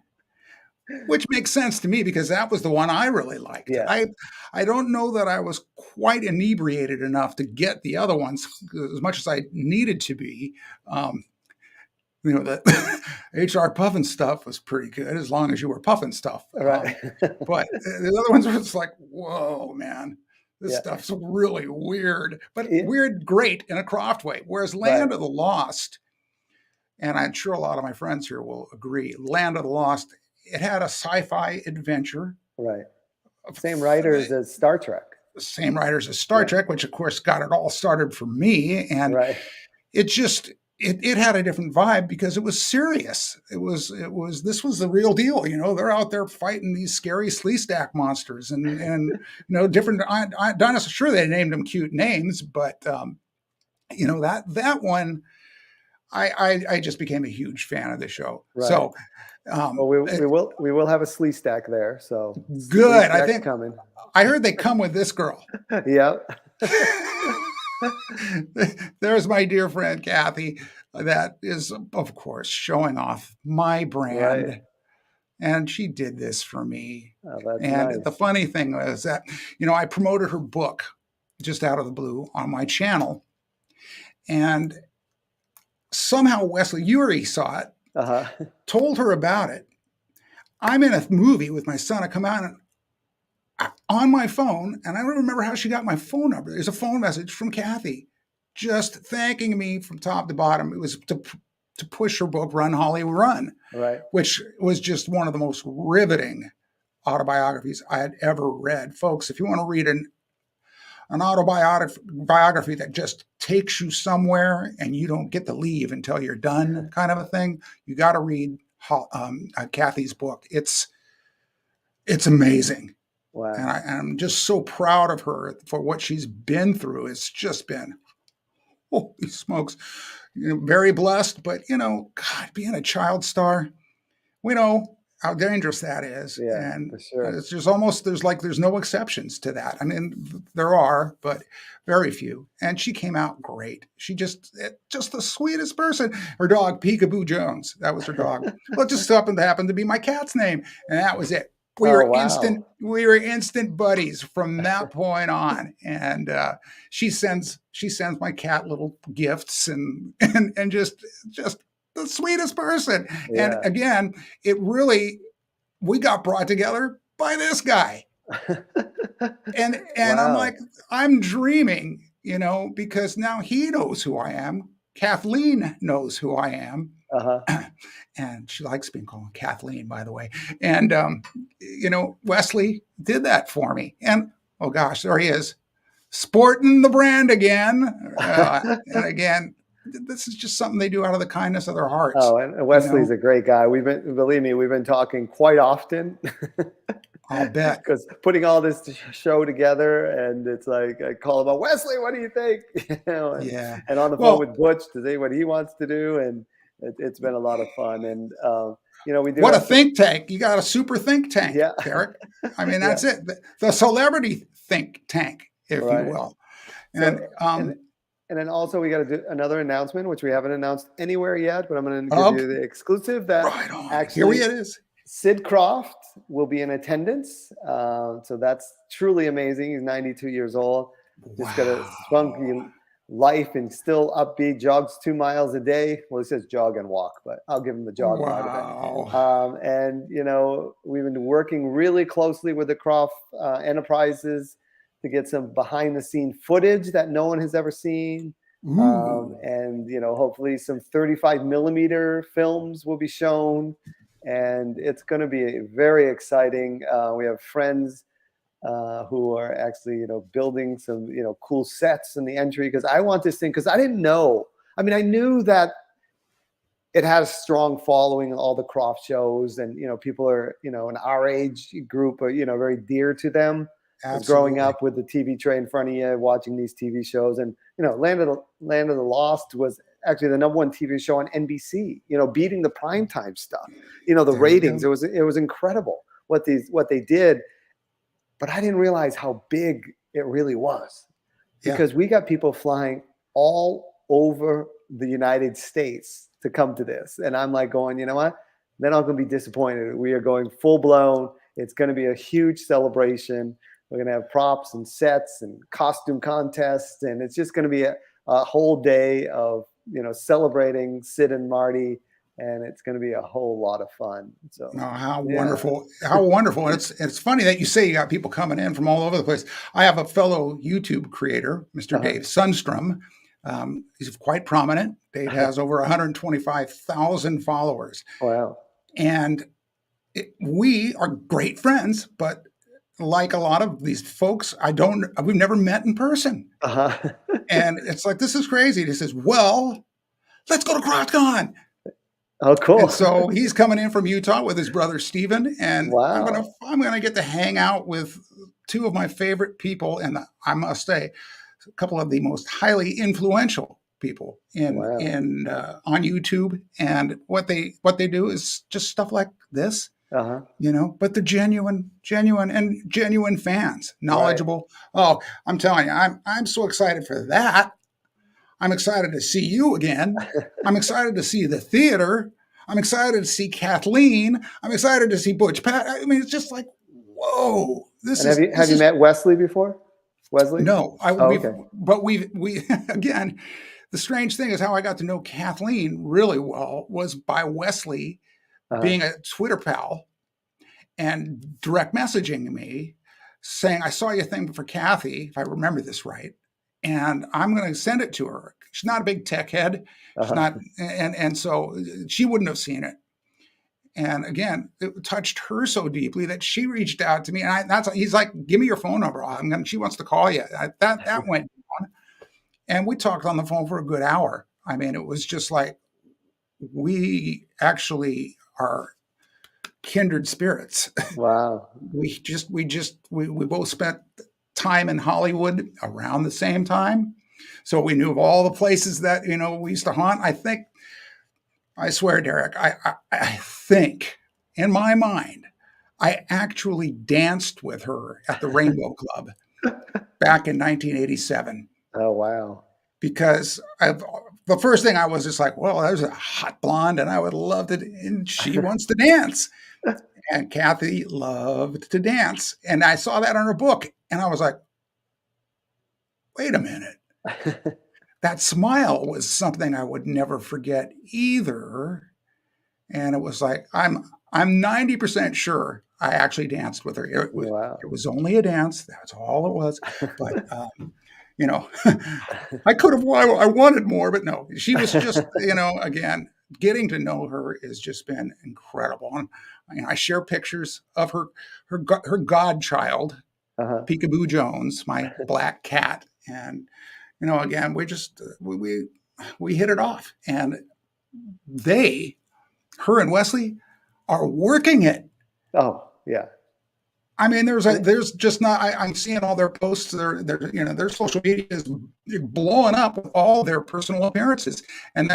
Which makes sense to me because that was the one I really liked. Yeah. I don't know that I was quite inebriated enough to get the other ones as much as I needed to be. You know, the HR puffin stuff was pretty good as long as you were puffing stuff. Right. But the other ones were just like, whoa, man. This stuff's really weird, but weird, great in a Krofft way. Whereas Land of the Lost, and I'm sure a lot of my friends here will agree, Land of the Lost, it had a sci-fi adventure. Right. Same writers as Star Trek. Same writers as Star Trek, which of course got it all started for me. And it just, it had a different vibe because it was serious. This was the real deal. You know, they're out there fighting these scary Sleestack monsters and you know, different dinosaurs. Sure, they named them cute names, but you know, that one, I just became a huge fan of the show. Right. So, well, we will have a Sleestack there. So good. I think coming. I heard they come with this girl. Yep. There's my dear friend Kathy, that is of course showing off my brand, and she did this for me. Oh, and nice. The funny thing was that, you know, I promoted her book just out of the blue on my channel, and somehow Wesley Eure saw it, told her about it, I'm in a movie with my son. I come out and on my phone, and I don't remember how she got my phone number. There's a phone message from Kathy just thanking me from top to bottom. It was to push her book, Run, Hollywood Run, Right. which was just one of the most riveting autobiographies I had ever read. Folks, if you want to read an autobiography that just takes you somewhere and you don't get to leave until you're done kind of a thing, you got to read Kathy's book. It's amazing. Wow. And I'm just so proud of her for what she's been through. It's just been, holy smokes, very blessed. But, God, being a child star, we know how dangerous that is. Yeah, and for sure. it's just there's no exceptions to that. I mean, there are, but very few. And she came out great. She just the sweetest person. Her dog, Peekaboo Jones, that was her dog. Well, it just happened to be my cat's name. And that was it. We were instant buddies from that point on. And she sends my cat little gifts and just the sweetest person. Yeah. And again, we got brought together by this guy. and wow. I'm like, I'm dreaming, because now he knows who I am. Kathleen knows who I am. And she likes being called Kathleen, by the way. And, Wesley did that for me. And, oh gosh, there he is, sporting the brand again. And again, this is just something they do out of the kindness of their hearts. Oh, and Wesley's a great guy. Believe me, we've been talking quite often. I'll bet. Because putting all this show together, and it's like, I call him up, Wesley, what do you think? Yeah. And on the phone with Butch to say what he wants to do. And it's been a lot of fun. And, we do. What a think tank. You got a super think tank, yeah. Derek. I mean, that's it. The celebrity think tank, if you will. And, and then also we got to do another announcement, which we haven't announced anywhere yet, but I'm going to give you the exclusive that actually here it is. Sid Krofft will be in attendance. So that's truly amazing. He's 92 years old. Just got a spunky life and still upbeat, jogs 2 miles a day. Well, he says jog and walk, but I'll give him the jog part of it. And, we've been working really closely with the Krofft Enterprises to get some behind the scene footage that no one has ever seen. And, hopefully some 35 millimeter films will be shown. And it's going to be very exciting. We have friends who are actually, building some, cool sets in the entry. Because I want this thing, because I didn't know. I mean, I knew that it had a strong following, all the Krofft shows. And, people are, in our age group are, very dear to them. Growing up with the TV tray in front of you, watching these TV shows. And, Land of the Lost was actually the #1 TV show on NBC, beating the primetime stuff, the ratings. It was incredible what they did. But I didn't realize how big it really was, because we got people flying all over the United States to come to this. And I'm like going, you know what? They're not going to be disappointed. We are going full blown. It's going to be a huge celebration. We're going to have props and sets and costume contests. And it's just going to be a whole day of, celebrating Sid and Marty. And it's going to be a whole lot of fun. So, how wonderful. How wonderful. And it's funny that you say you got people coming in from all over the place. I have a fellow YouTube creator, Mr. Dave Sundstrom. He's quite prominent. Dave has over 125,000 followers. Wow. And we are great friends, but like a lot of these folks, we've never met in person. And it's like, this is crazy. He says, well, let's go to CraftCon. Oh, cool. And so he's coming in from Utah with his brother, Steven. And I'm gonna get to hang out with two of my favorite people. And I must say, a couple of the most highly influential people on YouTube. And what they do is just stuff like this. But they're genuine fans, knowledgeable. Right. Oh, I'm telling you, I'm so excited for that. I'm excited to see you again. I'm excited to see the theater. I'm excited to see Kathleen. I'm excited to see Butch Patrick. I mean, it's just like, whoa. Have you met Wesley before? Wesley? No, but we again, the strange thing is how I got to know Kathleen really well was by Wesley being a Twitter pal and direct messaging me saying, I saw your thing for Kathy, if I remember this right, and I'm going to send it to her. She's not a big tech head. She's not, and so she wouldn't have seen it. And again, it touched her so deeply that she reached out to me, and he's like, "Give me your phone number. She wants to call you." That went on, and we talked on the phone for a good hour. I mean, it was just like we actually are kindred spirits. Wow. We both spent time in Hollywood around the same time, so we knew of all the places that we used to haunt. I swear, Derek, I think in my mind, I actually danced with her at the Rainbow Club back in 1987. Oh, wow. Because the first thing I was just like, well, there's a hot blonde and I would love to, and she wants to dance. And Kathy loved to dance. And I saw that on her book and I was like, wait a minute. That smile was something I would never forget either. And it was like, I'm 90% sure I actually danced with her. It was only a dance. That's all it was. But, I could have, I wanted more, but no, she was just, again, getting to know her has just been incredible. And I share pictures of her godchild, Peekaboo Jones, my black cat. And, again, we hit it off, and her and Wesley are working it. Oh, yeah. I mean, there's just not, I'm seeing all their posts, their social media is blowing up with all their personal appearances. And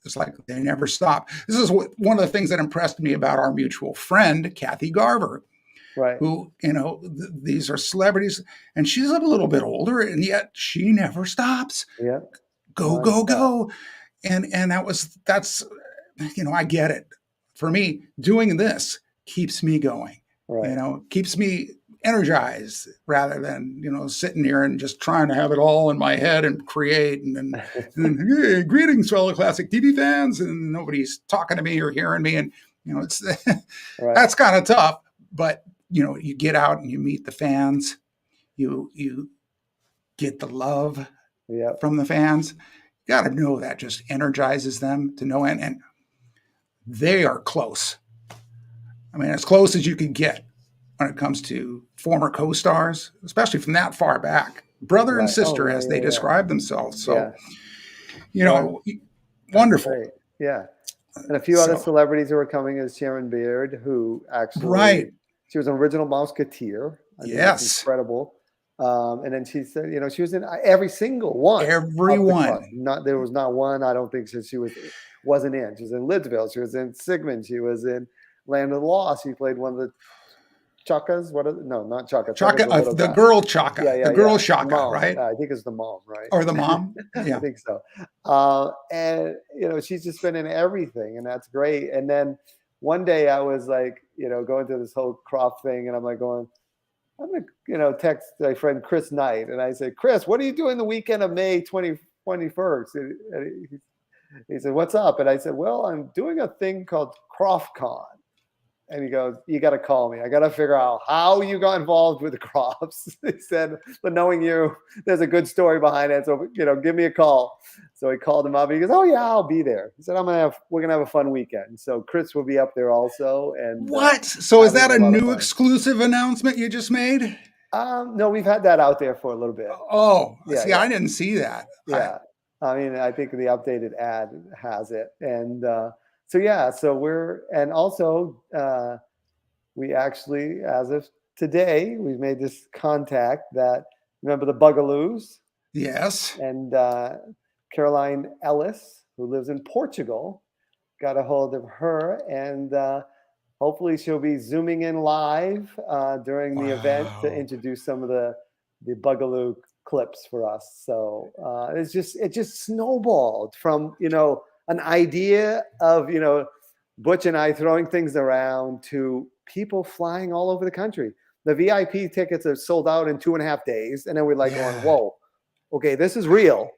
it's like they never stop. This is one of the things that impressed me about our mutual friend, Kathy Garver. Right. Who, these are celebrities, and she's a little bit older, and yet she never stops. Yeah. Go. And that's I get it. For me, doing this keeps me going. Right. Keeps me energized rather than, sitting here and just trying to have it all in my head and create and hey, greetings, fellow classic TV fans, and nobody's talking to me or hearing me. And, it's right. That's kind of tough, but you get out and you meet the fans, you get the love from the fans. You got to know that just energizes them to no end. And they are close. I mean, as close as you can get when it comes to former co-stars, especially from that far back, brother and sister, as they describe themselves. So, wonderful. Great. Yeah. And a few other celebrities who are coming is Sharon Beard, who actually, she was an original Mouseketeer. Yes. Incredible. And then she said, she was in every single one. Every one. There was not one, I don't think, since she wasn't in. She was in Lidsville. She was in Sigmund. She was in Land of the Lost. She played one of the Chakas. Not Chaka. Chaka, the girl Chaka. The girl Chaka, mom, right? I think it's the mom, right? Or the mom. Yeah. I think so. And, she's just been in everything, and that's great. And then one day I was like, going through this whole Krofft thing, and I'm like I'm going to, text my friend Chris Knight. And I said, Chris, what are you doing the weekend of May 21st? And he said, what's up? And I said, well, I'm doing a thing called Krofft Kon. And he goes, you got to call me. I got to figure out how you got involved with the Kroffts. He said, but knowing you, there's a good story behind it. So, give me a call. So he called him up. He goes, oh yeah, I'll be there. He said, we're going to have a fun weekend. So Chris will be up there also. And what? So is that a new exclusive announcement you just made? No, we've had that out there for a little bit. Oh, yeah. I didn't see that. Yeah. I think the updated ad has it. And, we actually, as of today, we've made this contact that, remember the Bugaloos? Yes. And Caroline Ellis, who lives in Portugal, got a hold of her, and hopefully she'll be Zooming in live during the event to introduce some of the Bugaloo clips for us. So it just snowballed from, an idea of, Butch and I throwing things around to people flying all over the country. The VIP tickets are sold out in 2.5 days. And then we're like going, whoa, okay, this is real.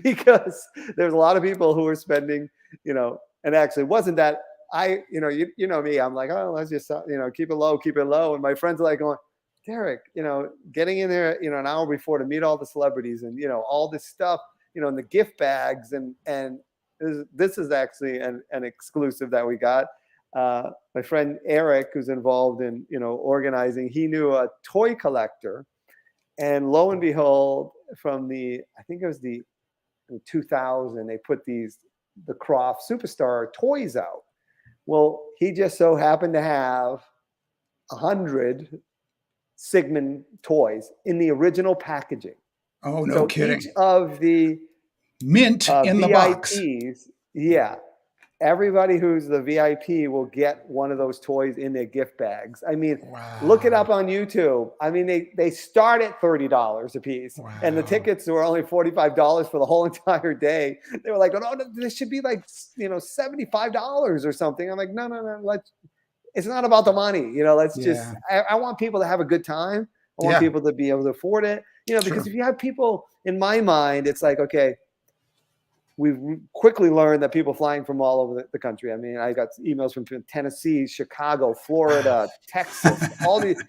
Because there's a lot of people who are spending, and actually it wasn't that you know me, I'm like, oh, let's just, keep it low. And my friends are like going, Derek, getting in there, an hour before to meet all the celebrities and, all this stuff, and the gift bags. And this is actually an exclusive that we got. My friend Eric, who's involved in, organizing, he knew a toy collector. And lo and behold, from I think it was in 2000, they put the Krofft Superstar toys out. Well, he just so happened to have 100 Sigmund toys in the original packaging. Oh, no kidding. Each of the mint in the box. Yeah. Everybody who's the VIP will get one of those toys in their gift bags. I mean, wow. Look it up on YouTube. I mean, they start at $30 a piece, wow. And the tickets were only $45 for the whole entire day. They were like, oh, no, this should be like, $75 or something. I'm like, no, it's not about the money. Let's just, I want people to have a good time. I want people to be able to afford it, because if you have people, in my mind, it's like, okay, we've quickly learned that people flying from all over the country. I mean, I got emails from Tennessee, Chicago, Florida, Texas, all these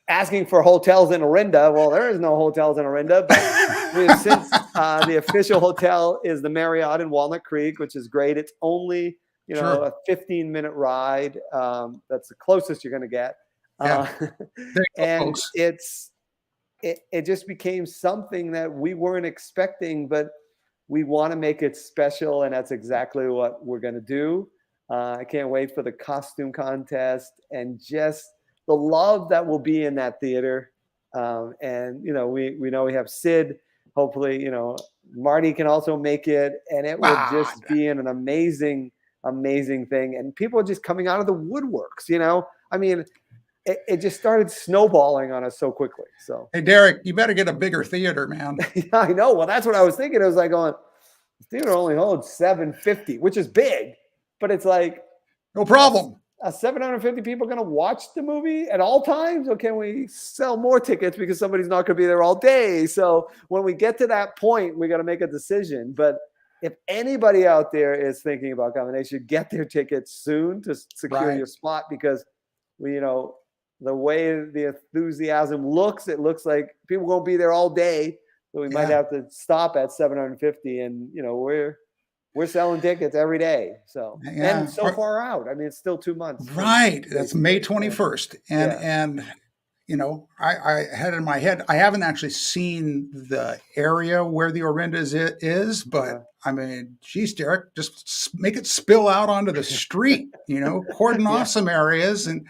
asking for hotels in Orinda. Well, there is no hotels in Orinda, but since the official hotel is the Marriott in Walnut Creek, which is great. It's only, a 15-minute ride. That's the closest you're going to get. And it just became something that we weren't expecting, but we want to make it special, and that's exactly what we're going to do. I can't wait for the costume contest and just the love that will be in that theater. And, we know we have Sid. Hopefully, Marty can also make it, and it will just be an amazing, amazing thing. And people are just coming out of the woodworks, I mean, it just started snowballing on us so quickly. So, hey, Derek, you better get a bigger theater, man. Yeah, I know. Well, that's what I was thinking. It was like going, the theater only holds 750, which is big, but it's like no problem. 750 people going to watch the movie at all times, or can we sell more tickets because somebody's not going to be there all day? So when we get to that point, we got to make a decision. But if anybody out there is thinking about coming, they should get their tickets soon to secure your spot, because the way the enthusiasm looks, it looks like people won't be there all day. So we might have to stop at 750, and we're selling tickets every day. So and so far out. I mean, it's still 2 months. Right. That's May 21st. And I had in my head, I haven't actually seen the area where the Orinda is, but I mean, geez, Derek, just make it spill out onto the street, cordon off some areas. And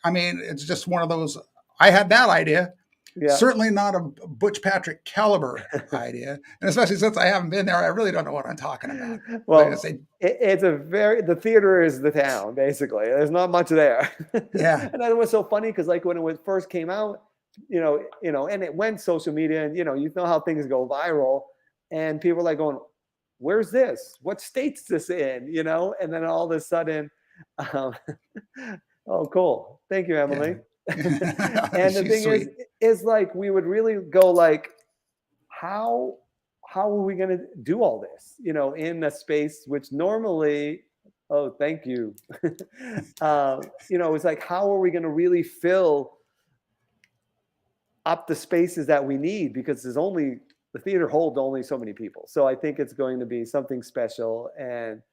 I mean, it's just one of those, I had that idea. Yeah. Certainly not a Butch Patrick caliber idea. And especially since I haven't been there, I really don't know what I'm talking about. Well, the theater is the town, basically. There's not much there. Yeah. And that was so funny because like when it first came out, and it went social media, and you know how things go viral, and people are like going, where's this? What state's this in? And then all of a sudden, oh, cool. Thank you, Emily. Yeah. And the thing is like, we would really go like, how are we going to do all this, in a space which normally, oh, thank you. It's like, how are we going to really fill up the spaces that we need? Because the theater holds only so many people. So I think it's going to be something special. And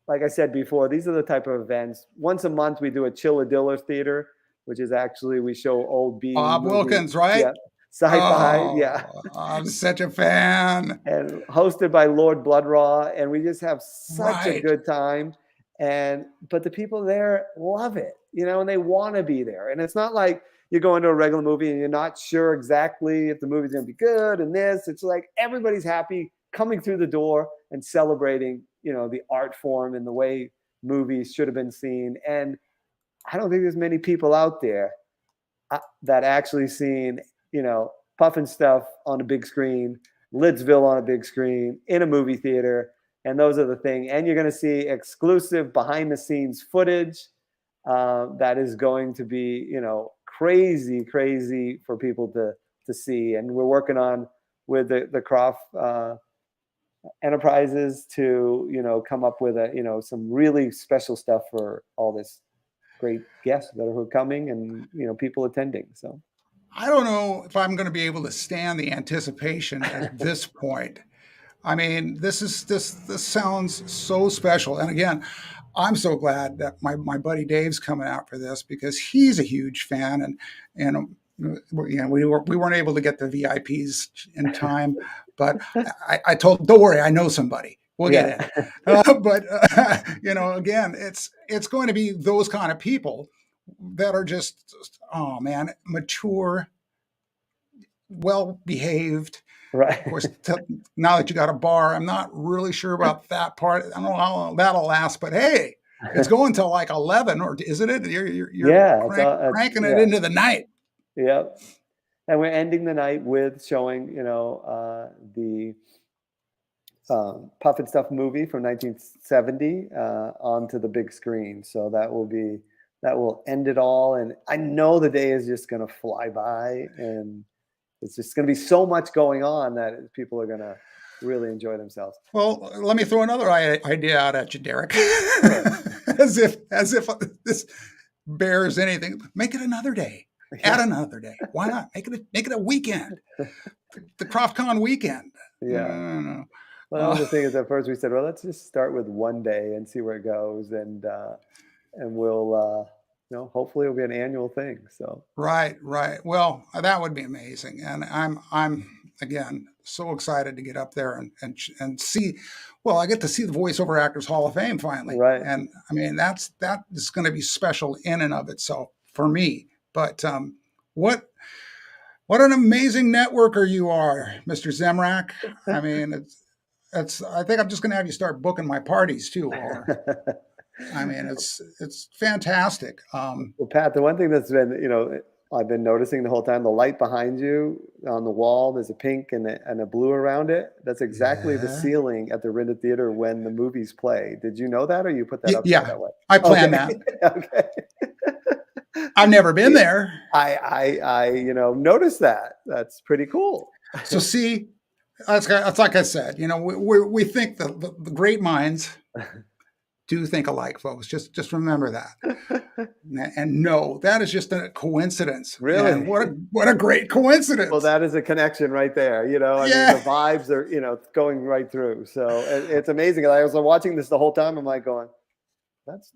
like I said before, these are the type of events. Once a month, we do a Chilladilla Theater, which is actually, we show old B. Bob movies. Wilkins, right? Yeah. Sci-fi, yeah. I'm such a fan. And hosted by Lord Bloodraw, and we just have such a good time. But the people there love it, and they want to be there. And it's not like you're going to a regular movie and you're not sure exactly if the movie's going to be good and this. It's like everybody's happy coming through the door and celebrating, the art form and the way movies should have been seen. And I don't think there's many people out there that actually seen, Puffin stuff on a big screen, Lidsville on a big screen, in a movie theater. And those are the thing. And you're going to see exclusive behind the scenes footage that is going to be, crazy for people to see. And we're working on with the Krofft enterprises to, come up with some really special stuff for all this great guests that are coming and, people attending. So I don't know if I'm going to be able to stand the anticipation at this point. I mean, this sounds so special. And again, I'm so glad that my buddy Dave's coming out for this, because he's a huge fan, and we weren't able to get the VIPs in time, but I told, don't worry, I know somebody. We'll get in. But again, it's going to be those kind of people that are just, oh man, mature, well behaved. Right. Of course, now that you got a bar, I'm not really sure about that part. I don't know how long that'll last, but hey, it's going till like 11, or isn't it? You're cranking it into the night. Yep. And we're ending the night with showing, the Puff and Stuff movie from 1970 onto the big screen. So that will end it all. And I know the day is just going to fly by, and it's just going to be so much going on that people are going to really enjoy themselves. Well, let me throw another idea out at you, Derek. as if this bears anything. Make it another day. Add another day. Why not? Make it a weekend. The KROFFT Kon weekend. Yeah. I don't know. Well, the thing is, at first we said, well, let's just start with one day and see where it goes, and we'll. Hopefully it'll be an annual thing. So right. Well, that would be amazing, and I'm again so excited to get up there and see. Well, I get to see the Voiceover Actors Hall of Fame finally, right? And I mean that is going to be special in and of itself for me. But what an amazing networker you are, Mr. Zemrak. I mean, I think I'm just going to have you start booking my parties too. I mean, it's fantastic. Well, Pat, the one thing that's been, I've been noticing the whole time, the light behind you on the wall, there's a pink and a blue around it. That's exactly the ceiling at the Orinda Theater when the movies play. Did you know that, or you put that up that way? I planned that. Okay. I've never been there. I noticed that. That's pretty cool. So see, that's like I said, we think the great minds do think alike, folks. Just remember that. And no, that is just a coincidence. Really? And what a great coincidence. Well, that is a connection right there. I mean, the vibes are, going right through. So it's amazing. I was watching this the whole time. I'm like going,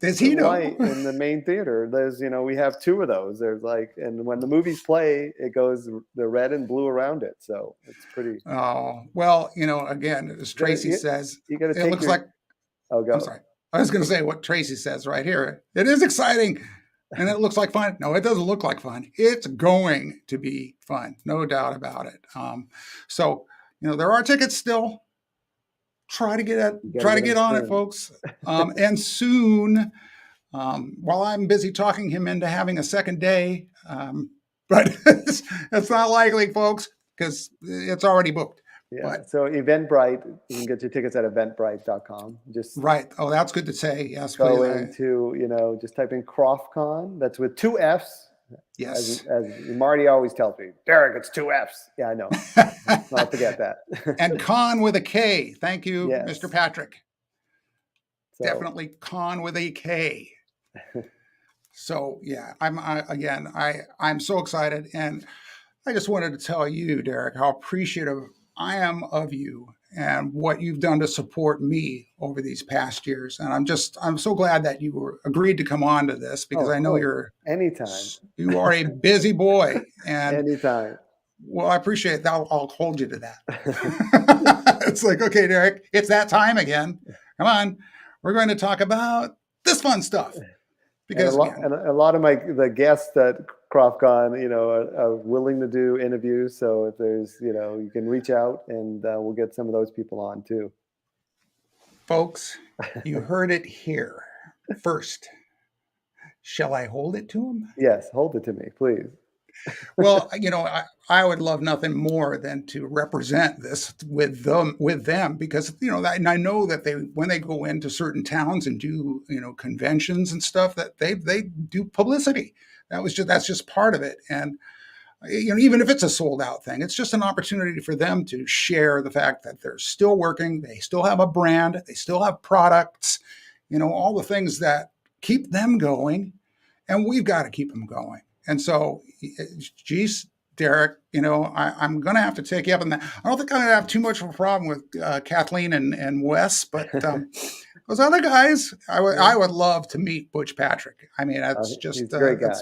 does he know? In the main theater, there's, we have two of those. There's and when the movies play, it goes the red and blue around it. So it's pretty. Oh, well, again, as Tracy says, it looks like. Oh, go. I'm sorry. I was going to say what Tracy says right here. It is exciting, and it looks like fun. No, it doesn't look like fun. It's going to be fun, no doubt about it. So there are tickets still. Try to get on it, folks. And soon, while I'm busy talking him into having a second day, but it's not likely, folks, because it's already booked. Yeah. So Eventbrite, you can get your tickets at eventbrite.com. Just right. Oh, that's good to say. Yes. Go into, just type in KROFFT Kon. That's with 2 F's. Yes. As Marty always tells me, Derek, it's 2 F's. Yeah, I know. Not forget that. And Kon with a K. Thank you, yes. Mr. Patrick. So. Definitely Kon with a K. So yeah, I'm so excited, and I just wanted to tell you, Derek, how appreciative I am of you and what you've done to support me over these past years. And I'm so glad that you agreed to come on to this, because I know you're anytime. You are a busy boy. And anytime. Well, I appreciate that. I'll hold you to that. It's like, okay, Derek, it's that time again. Come on. We're going to talk about this fun stuff. Because and a lot of the guests at KROFFT Kon, are willing to do interviews. So if there's, you can reach out, and we'll get some of those people on too. Folks, you heard it here first. Shall I hold it to him? Yes, hold it to me, please. Well, I would love nothing more than to represent this with them, because I know that when they go into certain towns and do conventions and stuff, that they do publicity. That's just part of it. And even if it's a sold out thing, it's just an opportunity for them to share the fact that they're still working, they still have a brand, they still have products, all the things that keep them going, and we've got to keep them going. And so, geez, Derek, I'm going to have to take you up on that. I don't think I'm going to have too much of a problem with Kathleen and Wes, but those other guys, I would love to meet Butch Patrick. I mean, that's just he's a great guy.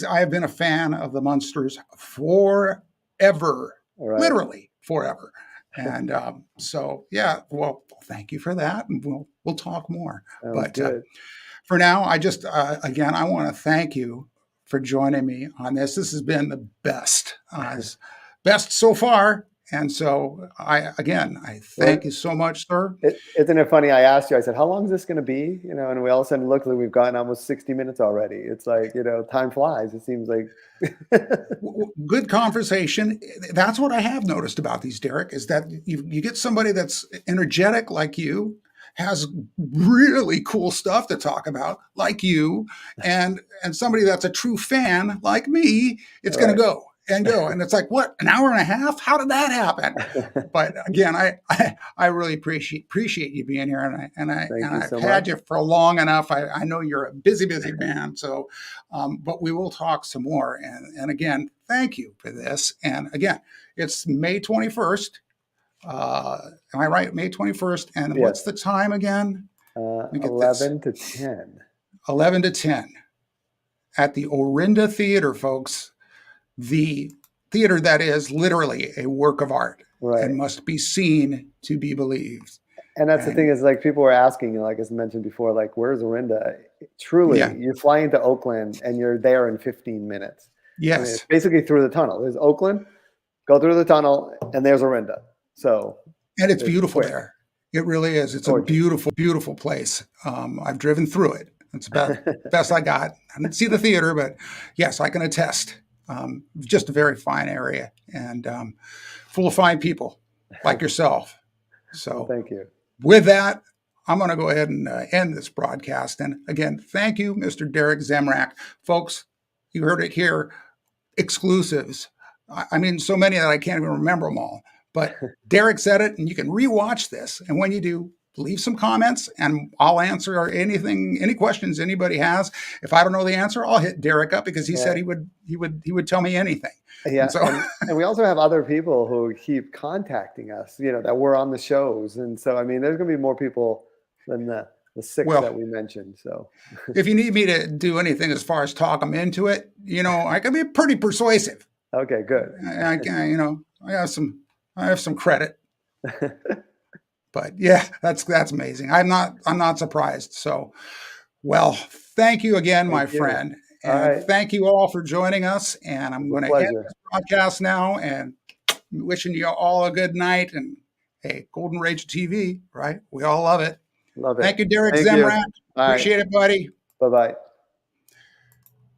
I have been a fan of the Munsters forever, literally forever. And so, yeah, well, thank you for that. And we'll talk more. But for now, I just, again, I want to thank you for joining me on this. This has been the best so far. And so I thank you so much, sir. Isn't it funny? I asked you, I said, how long is this going to be? And we all of a sudden looked like we've gotten almost 60 minutes already. It's like, time flies. It seems like. Good conversation. That's what I have noticed about these, Derek, is that you get somebody that's energetic like you, has really cool stuff to talk about like you, and somebody that's a true fan like me. It's going to go. And it's like, what, an hour and a half? How did that happen? But again, I really appreciate you being here, and I've had you for long enough. I know you're a busy man. So, but we will talk some more. And again, thank you for this. And again, it's May 21st. Am I right? May 21st. And what's the time again? 11 to 10. 11 to 10 at the Orinda Theater, folks. The theater that is literally a work of art and must be seen to be believed. And that's the thing is, like, people were asking, like, as mentioned before, like, where's Orinda? Truly, you're flying to Oakland and you're there in 15 minutes. Yes. I mean, it's basically through the tunnel. There's Oakland, go through the tunnel, and there's Orinda. So. And it's beautiful there. It really is. It's gorgeous. A beautiful, beautiful place. I've driven through it. It's about the best I got. I didn't see the theater, but yes, I can attest. Just a very fine area and full of fine people like yourself. So thank you. With that, I'm going to go ahead and end this broadcast. And again, thank you, Mr. Derek Zemrak. Folks, you heard it here. Exclusives. I mean, so many that I can't even remember them all. But Derek said it, and you can rewatch this. And when you do, leave some comments, and I'll answer any questions anybody has. If I don't know the answer, I'll hit Derek up because he said he would tell me anything. Yeah, and we also have other people who keep contacting us, that were on the shows, and so I mean, there's going to be more people than the 6 that we mentioned. So, if you need me to do anything as far as talk them into it, I can be pretty persuasive. Okay, good. I have some credit. But yeah, that's amazing. I'm not surprised. So, well, thank you again, my friend. And thank you all for joining us. And I'm going to end this podcast now and wishing you all a good night. And hey, Golden Rage TV, right? We all love it. Love it. Thank you, Derek Zemrak. Appreciate it, buddy. Bye-bye.